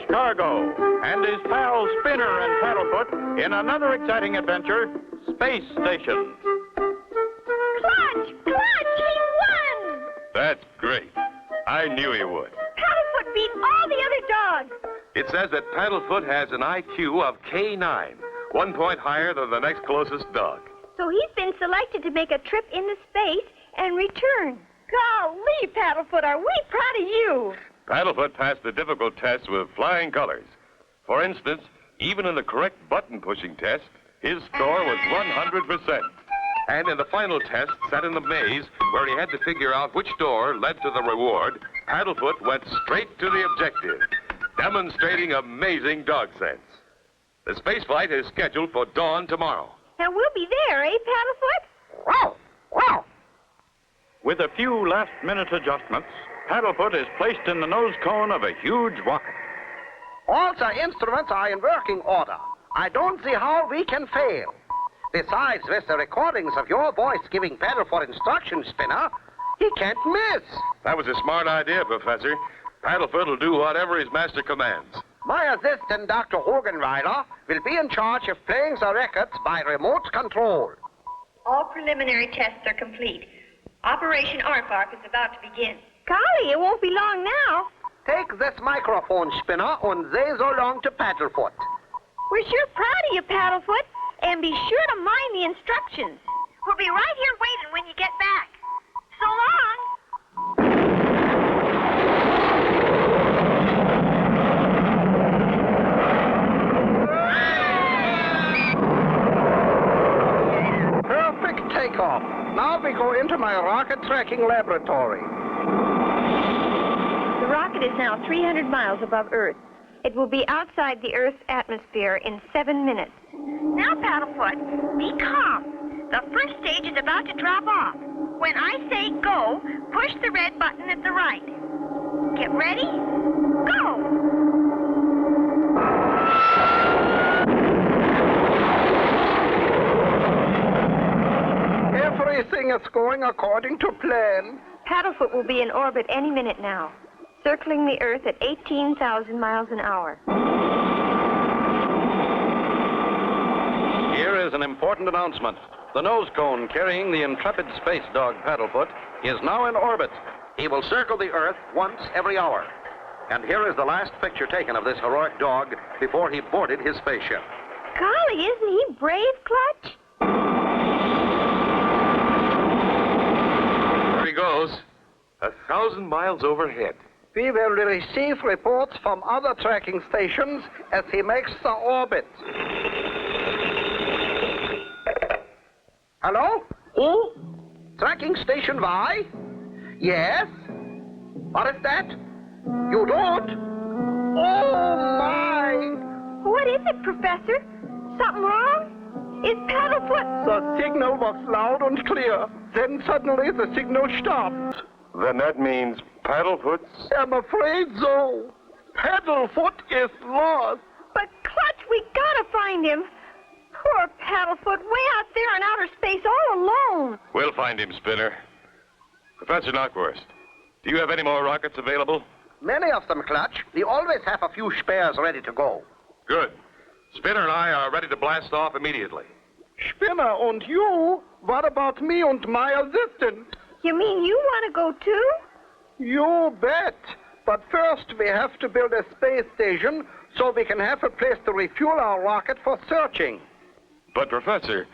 Cargo and his pals Spinner and Paddlefoot in another exciting adventure, Space Station. Clutch! Clutch! He won! That's great. I knew he would. Paddlefoot beat all the other dogs. It says that Paddlefoot has an IQ of K9, 1 point higher than the next closest dog. So he's been selected to make a trip into space and return. Golly, Paddlefoot, are we proud of you? Paddlefoot passed the difficult test with flying colors. For instance, even in the correct button-pushing test, his score was 100%. And in the final test, set in the maze, where he had to figure out which door led to the reward, Paddlefoot went straight to the objective, demonstrating amazing dog sense. The space flight is scheduled for dawn tomorrow. And we'll be there, eh, Paddlefoot? Wow! Wow! With a few last-minute adjustments, Paddlefoot is placed in the nose cone of a huge rocket. All the instruments are in working order. I don't see how we can fail. Besides, with the recordings of your voice giving Paddlefoot instructions, Spinner, he can't miss. That was a smart idea, Professor. Paddlefoot will do whatever his master commands. My assistant, Dr. Hogenweiler, will be in charge of playing the records by remote control. All preliminary tests are complete. Operation Aardvark is about to begin. Golly, it won't be long now. Take this microphone, Spinner, and say so long to Paddlefoot. We're sure proud of you, Paddlefoot. And be sure to mind the instructions. We'll be right here waiting when you get back. So long. Perfect takeoff. Now we go into my rocket tracking laboratory. The rocket is now 300 miles above Earth. It will be outside the Earth's atmosphere in 7 minutes. Now, Paddlefoot, be calm. The first stage is about to drop off. When I say go, push the red button at the right. Get ready? Go! Everything is going according to plan. Paddlefoot will be in orbit any minute now, circling the Earth at 18,000 miles an hour. Here is an important announcement. The nose cone carrying the intrepid space dog Paddlefoot is now in orbit. He will circle the Earth once every hour. And here is the last picture taken of this heroic dog before he boarded his spaceship. Golly, isn't he brave, Clutch? There he goes, 1,000 miles overhead. We will receive reports from other tracking stations as he makes the orbit. Hello? Who? Tracking Station Y? Yes? What is that? You don't? Oh, my! What is it, Professor? Something wrong? Is Paddlefoot... The signal was loud and clear. Then suddenly the signal stopped. Then that means Paddlefoot's... I'm afraid so. Paddlefoot is lost. But, Clutch, we gotta find him. Poor Paddlefoot, way out there in outer space all alone. We'll find him, Spinner. Professor Knockwurst, do you have any more rockets available? Many of them, Clutch. We always have a few spares ready to go. Good. Spinner and I are ready to blast off immediately. Spinner and you? What about me and my assistant? You mean you want to go too? You bet. But first we have to build a space station so we can have a place to refuel our rocket for searching. But, Professor,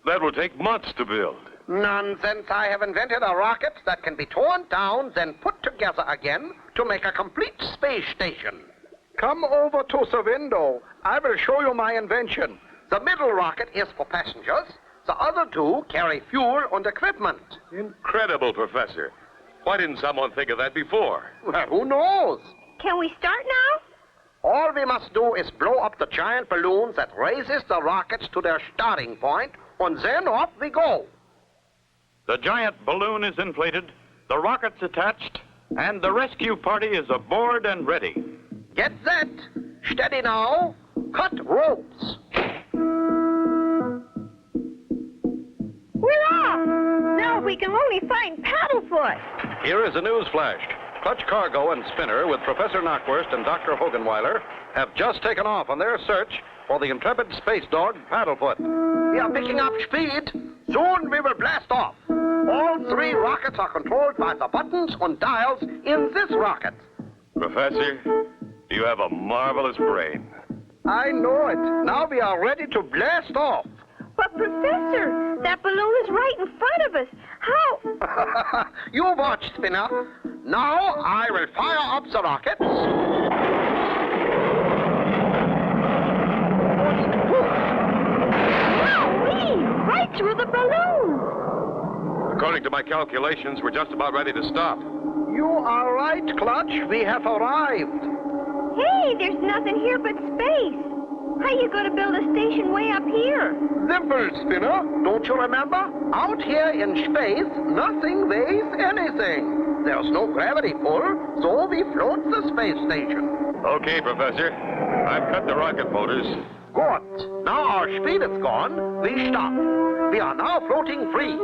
that will take months to build. Nonsense. I have invented a rocket that can be torn down, then put together again to make a complete space station. Come over to the window. I will show you my invention. The middle rocket is for passengers. The other two carry fuel and equipment. Incredible, Professor. Why didn't someone think of that before? Well, who knows? Can we start now? All we must do is blow up the giant balloons that raises the rockets to their starting point, and then off we go. The giant balloon is inflated, the rocket's attached, and the rescue party is aboard and ready. Get set. Steady now. Cut ropes. We're off. Now if we can only find Paddlefoot. Here is a news flash. Clutch Cargo and Spinner with Professor Knockwurst and Dr. Hogenweiler have just taken off on their search for the intrepid space dog, Paddlefoot. We are picking up speed. Soon we will blast off. All 3 rockets are controlled by the buttons and dials in this rocket. Professor, you have a marvelous brain. I know it. Now we are ready to blast off. But, Professor, that balloon is right in front of us. How? You watch, Spinner. Now I will fire up the rockets. Wowee! Right through the balloon. According to my calculations, we're just about ready to stop. You are right, Clutch. We have arrived. Hey, there's nothing here but space. How you going to build a station way up here? Simple, Spinner. Don't you remember? Out here in space, nothing weighs anything. There's no gravity pull, so we float the space station. Okay, Professor. I've cut the rocket motors. Good. Now our speed is gone, we stop. We are now floating free.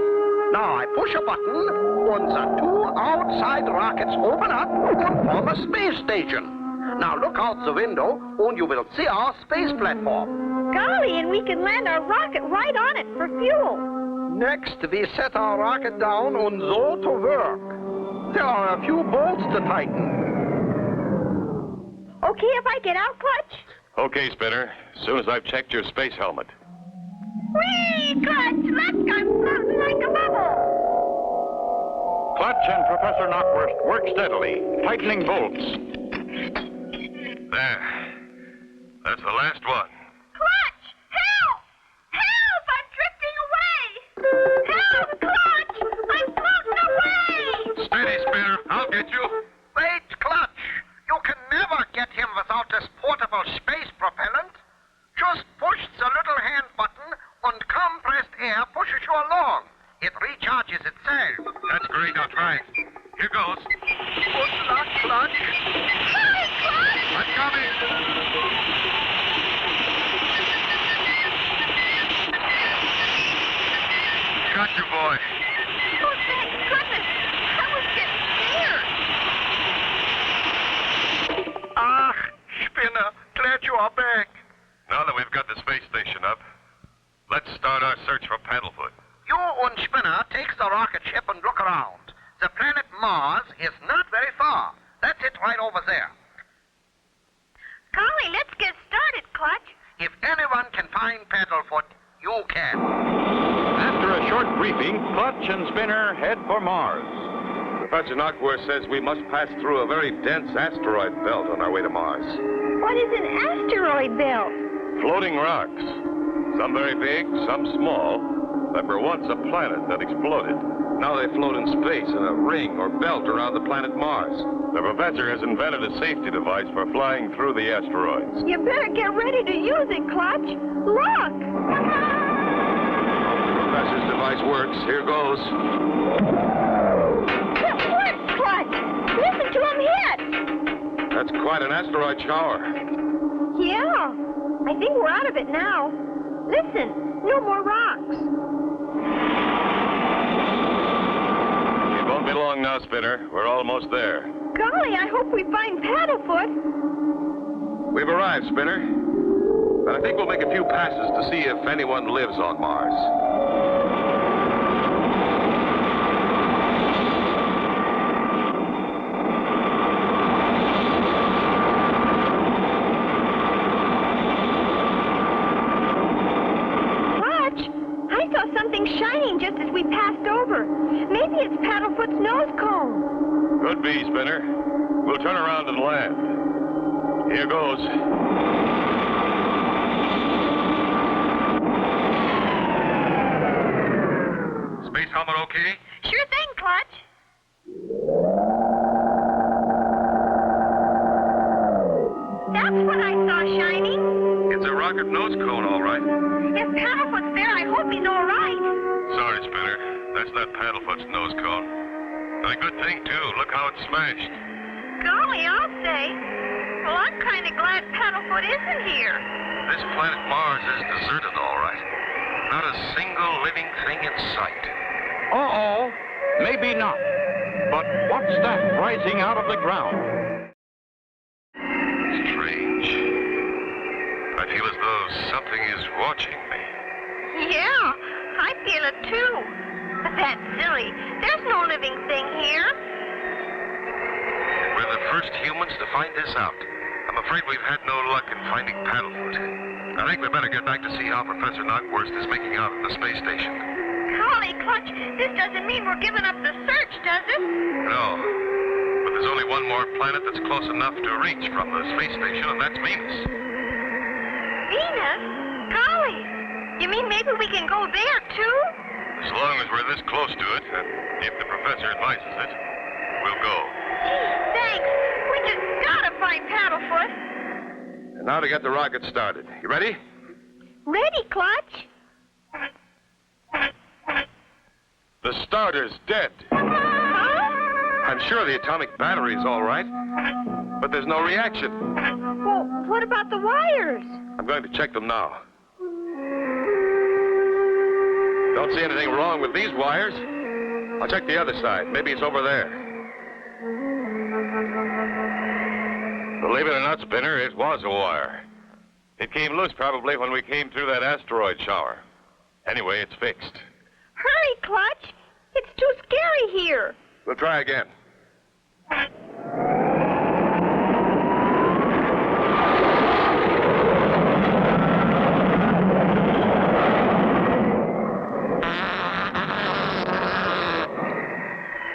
Now I push a button, and the 2 outside rockets open up and form a space station. Now look out the window, and you will see our space platform. Golly, and we can land our rocket right on it for fuel. Next, we set our rocket down and go to work. There are a few bolts to tighten. Okay if I get out, Clutch? Okay, Spinner. As soon as I've checked your space helmet. Whee, Clutch, let's go floating like a bubble. Clutch and Professor Knockwurst work steadily, tightening bolts. There. That's the last one. Clutch, help! Help, I'm drifting away. Help, Clutch, I'm floating away. Steady, Spinner. I'll get you. Wait, Clutch. You can never get him without this portable space propellant. Just push the little hand button and compressed air pushes you along. It recharges itself. That's great. I'll try. Here goes. Good luck, Clutch. Hurry, Clutch! I'm coming. Got you, boy. Oh, thank goodness. I was getting scared. Ah, Spinner, glad you are back. Now that we've got the space station up, let's start our search for Paddlefoot. You and Spinner take the rocket ship and look around. The planet Mars is not very far. That's it right over there. Golly, let's get started, Clutch. If anyone can find Paddlefoot, you can. After a short briefing, Clutch and Spinner head for Mars. Professor Knockwurst says we must pass through a very dense asteroid belt on our way to Mars. What is an asteroid belt? Floating rocks. Some very big, some small, that were once a planet that exploded. Now they float in space in a ring or belt around the planet Mars. The professor has invented a safety device for flying through the asteroids. You better get ready to use it, Clutch. Look! The professor's device works. Here goes. It works, Clutch. Listen to him hit. That's quite an asteroid shower. Yeah, I think we're out of it now. Listen, no more rocks. It won't be long now, Spinner. We're almost there. Golly, I hope we find Paddlefoot. We've arrived, Spinner. But I think we'll make a few passes to see if anyone lives on Mars. Clutch, I saw something shining just as we passed over. Maybe it's Paddlefoot's nose cone. Could be, Spinner. We'll turn around and land. Here goes. Space helmet okay? Sure thing, Clutch. That's what I saw shining. It's a rocket nose cone, all right. If Paddlefoot's there, I hope he's all right. Sorry, Spinner. That's not Paddlefoot's nose cone. And a good thing, too. Look how it's smashed. Golly, I'll say. Well, I'm kind of glad Paddlefoot isn't here. This planet Mars is deserted, all right. Not a single living thing in sight. Uh-oh. Maybe not. But what's that rising out of the ground? Strange. I feel as though something is watching me. Yeah, I feel it too. But that's silly. There's no living thing here. We're the first humans to find this out. I'm afraid we've had no luck in finding Paddlefoot. I think we better get back to see how Professor Knockwurst is making out at the space station. Golly, Clutch, this doesn't mean we're giving up the search, does it? No. But there's only one more planet that's close enough to reach from the space station, and that's Venus. Venus? Golly, you mean maybe we can go there, too? As long as we're this close to it, and if the professor advises it, we'll go. Gee, thanks. We just gotta find Paddlefoot. And now to get the rocket started. You ready? Ready, Clutch? The starter's dead. Huh? I'm sure the atomic battery's all right, but there's no reaction. Well, what about the wires? I'm going to check them now. Don't see anything wrong with these wires. I'll check the other side. Maybe it's over there. Believe it or not, Spinner, it was a wire. It came loose probably when we came through that asteroid shower. Anyway, it's fixed. Hurry, Clutch. It's too scary here. We'll try again.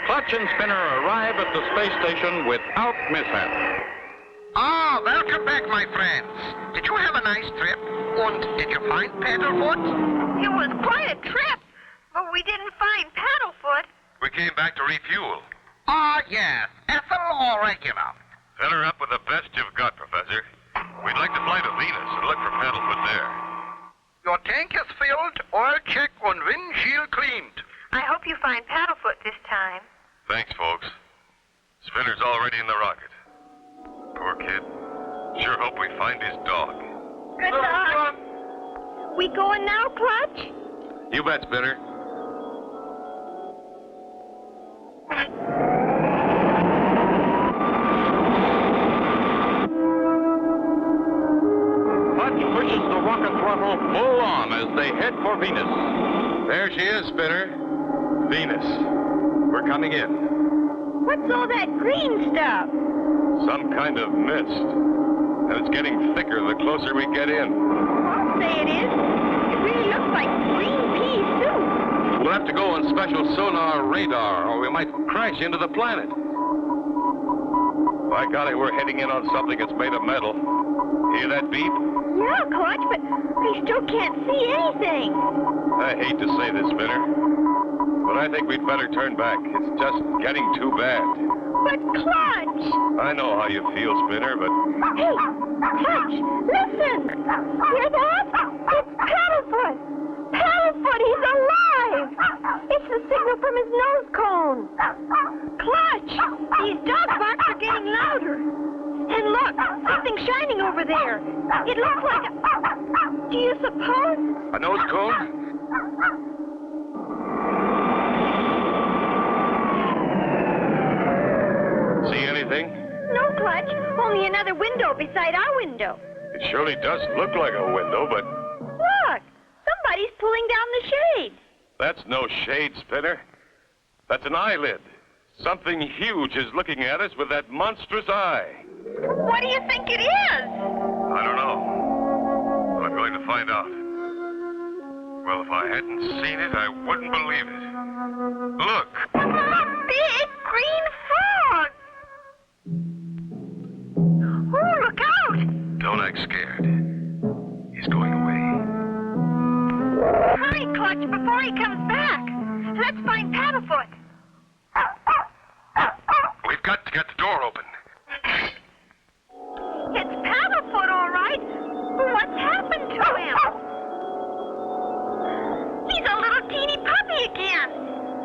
Clutch and Spinner arrive at the space station without mishap. Ah, welcome back, my friends. Did you have a nice trip? And did you find Paddlefoot? It was quite a trip, but we didn't find Paddlefoot. We came back to refuel. Ah, yes. Ethel or regular? Fill her up with the best you've got, Professor. We'd like to fly to Venus and look for Paddlefoot there. Your tank is filled, oil check and windshield cleaned. I hope you find Paddlefoot this time. Thanks, folks. Spinner's already in the rocket. Poor kid. Sure hope we find his dog. Good luck. We going now, Clutch? You bet, Spinner. Clutch pushes the rocket throttle full on as they head for Venus. There she is, Spinner. Venus. We're coming in. What's all that green stuff? Some kind of mist. And it's getting thicker the closer we get in. I'll say it is. It really looks like green pea soup. We'll have to go on special sonar radar, or we might crash into the planet. By golly, we're heading in on something that's made of metal. Hear that beep? Yeah, Clutch, but I still can't see anything. I hate to say this, Spinner, but I think we'd better turn back. It's just getting too bad. But Clutch! I know how you feel, Spinner, but Hey, Clutch, listen! Hear that? It's Paddlefoot! Paddlefoot, he's alive! It's the signal from his nose cone. Clutch, these dog barks are getting louder. And look, something shining over there. It looks like a... Do you suppose? a nose cone? See anything? No, Clutch, only another window beside our window. It surely does look like a window, but Look, somebody's pulling down the shade. that's no shade, Spinner. That's an eyelid. Something huge is looking at us with that monstrous eye. What do you think it is? I don't know. But I'm going to find out. Well, if I hadn't seen it, I wouldn't believe it. Look! A big green frog. Oh, look out! Don't act scared. He's going away. Hurry, Clutch, before he comes back. Let's find Paddlefoot. We've got to get the door open. It's Paddlefoot, all right. But what's happened to him? He's a little teeny puppy again.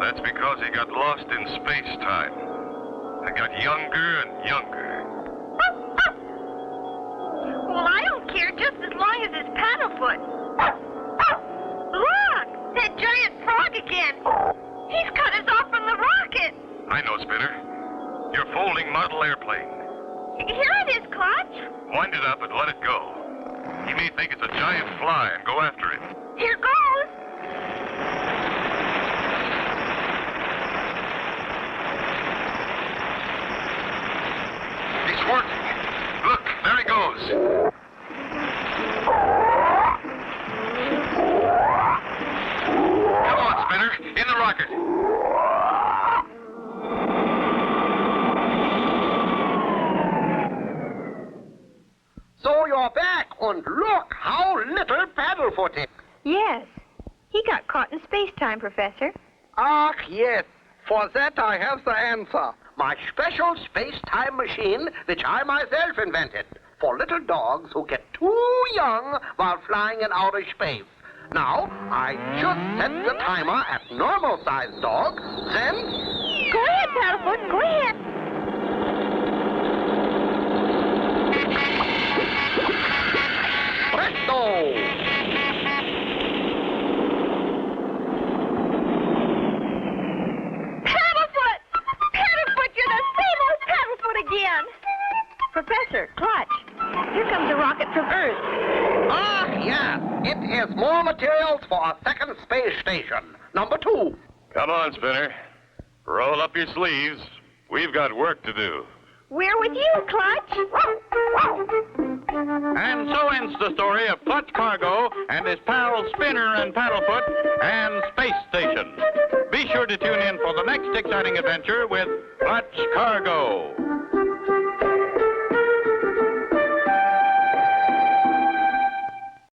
That's because he got lost in space-time. And got younger and younger. Well, I don't care just as long as it's Paddlefoot. Look, that giant frog again. He's cut us off from the rocket. I know, Spinner. Your folding model airplane. Here it is, Clutch. Wind it up and let it go. He may think it's a giant fly and go after it. Here goes. It's working. Look, there he goes. Come on, Spinner. In the rocket. So you're back, and look how little Paddlefoot is. Yes. He got caught in space-time, Professor. Ah, yes. For that I have the answer. My special space-time machine, which I myself invented, for little dogs who get too young while flying in outer space. Now, I just set the timer at normal-sized dogs, then... Go ahead, Paddlefoot. Go ahead. Presto! Paddlefoot! Paddlefoot, you're the same old Paddlefoot again. Professor, Clutch, here comes a rocket from Earth. Ah, yes. It is more materials for a second space station. Number 2. Come on, Spinner. Roll up your sleeves. We've got work to do. We're with you, Clutch. And so ends the story of Clutch Cargo and his pals Spinner and Paddlefoot and Space Station. Be sure to tune in for the next exciting adventure with Clutch Cargo.